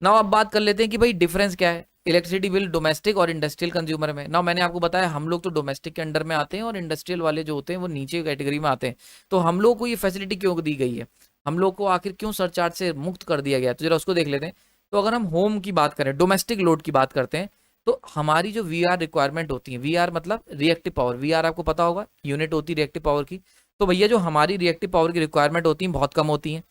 Now अब बात कर लेते हैं कि भाई डिफरेंस क्या है इलेक्ट्रिसिटी बिल डोमेस्टिक और इंडस्ट्रियल कंज्यूमर में। नाउ मैंने आपको बताया हम लोग तो डोमेस्टिक के अंडर में आते हैं और इंडस्ट्रियल वाले जो होते हैं वो नीचे कैटेगरी में आते हैं। तो हम लोग को ये फैसिलिटी क्यों दी गई है, हम लोग को आखिर क्यों सरचार्ज से मुक्त कर दिया गया है, तो जरा उसको देख लेते हैं। तो अगर हम होम की बात करें, डोमेस्टिक लोड की बात करते हैं, तो हमारी जो वी आर रिक्वायरमेंट होती है, वी आर मतलब रिएक्टिव पावर, वी आर आपको पता होगा यूनिट होती है रिएक्टिव पावर की। तो भैया जो हमारी रिएक्टिव पावर की रिक्वायरमेंट होती है बहुत कम होती है।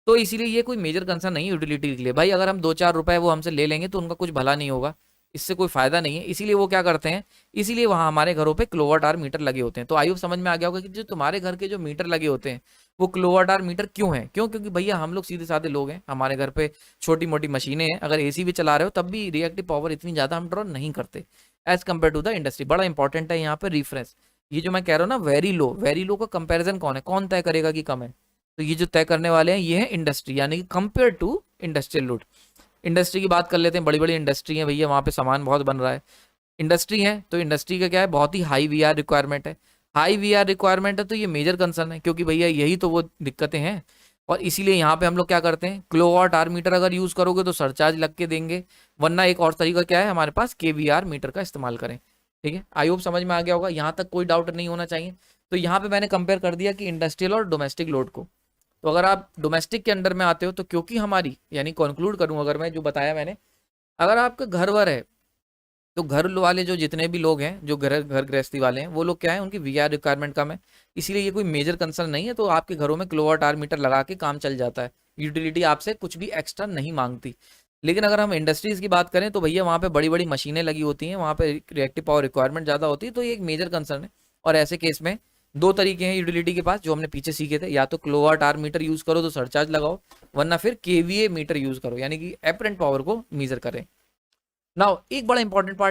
तो इसीलिए ये कोई मेजर कंसर्न नहीं है यूटिलिटी के लिए। भाई अगर हम 2-4 रुपए वो हमसे ले लेंगे तो उनका कुछ भला नहीं होगा, इससे कोई फायदा नहीं है। इसीलिए वो क्या करते हैं, इसीलिए वहाँ हमारे घरों पे किलोवाट आवर मीटर लगे होते हैं। तो आई होप समझ में आ गया होगा कि जो तुम्हारे घर के जो मीटर लगे होते हैं वो किलोवाट आवर मीटर क्यों है, क्यों, क्योंकि भैया हम लोग सीधे साधे लोग हैं, हमारे घर पे छोटी मोटी मशीनें हैं, अगर एसी भी चला रहे हो तब भी रिएक्टिव पावर इतनी ज्यादा हम ड्रॉ नहीं करते as compare to the industry. बड़ा इंपॉर्टेंट है यहाँ पे रेफरेंस। ये जो मैं कह रहा हूँ ना वेरी लो का कंपेरिजन कौन है, कौन तय करेगा कि कम है, तो ये जो तय करने वाले हैं ये है इंडस्ट्री, यानी कि compare to industrial load. Industry की बात कर लेते हैं, बड़ी बड़ी इंडस्ट्री है भैया, वहाँ पे सामान बहुत बन रहा है। इंडस्ट्री है तो इंडस्ट्री का क्या है, बहुत ही हाई वी आर रिक्वायरमेंट है। हाई वी आर रिक्वायरमेंट है तो ये मेजर कंसर्न है, क्योंकि भैया यही तो वो दिक्कतें हैं। और इसीलिए यहाँ पे हम लोग क्या करते हैं, किलोवाट आवर मीटर अगर यूज करोगे तो सरचार्ज लग के देंगे, वरना एक और तरीका क्या है हमारे पास, केवीआर मीटर का इस्तेमाल करें। ठीक है, आई होप समझ में आ गया होगा, यहाँ तक कोई डाउट नहीं होना चाहिए। तो यहाँ पे मैंने कंपेयर कर दिया कि इंडस्ट्रियल और डोमेस्टिक लोड को। तो अगर आप डोमेस्टिक के अंडर में आते हो तो क्योंकि हमारी, यानी कंक्लूड करूं अगर मैं जो बताया मैंने, अगर आपका घर वर है तो घर वाले जो जितने भी लोग हैं जो घर घर गृहस्थी वाले हैं वो लोग क्या है, उनकी वीआर रिक्वायरमेंट कम है, इसीलिए ये कोई मेजर कंसर्न नहीं है। तो आपके घरों में किलोवाट आवर मीटर लगा के काम चल जाता है, यूटिलिटी आपसे कुछ भी एक्स्ट्रा नहीं मांगती। लेकिन अगर हम इंडस्ट्रीज की बात करें तो भैया वहाँ पे बड़ी बड़ी मशीनें लगी होती हैं, वहाँ पे रिएक्टिव पावर रिक्वायरमेंट ज़्यादा होती है, तो ये एक मेजर कंसर्न है। और ऐसे केस में दो तरीके हैं यूटिलिटी के पास जो हमने पीछे सीखे थे, या तो किलोवाट आवर मीटर यूज करो तो सरचार्ज लगाओ, वरना फिर केवीए मीटर यूज करो, यानी कि एपरेंट पावर को मेजर करें। नाउ एक बड़ा इंपॉर्टेंट पार्ट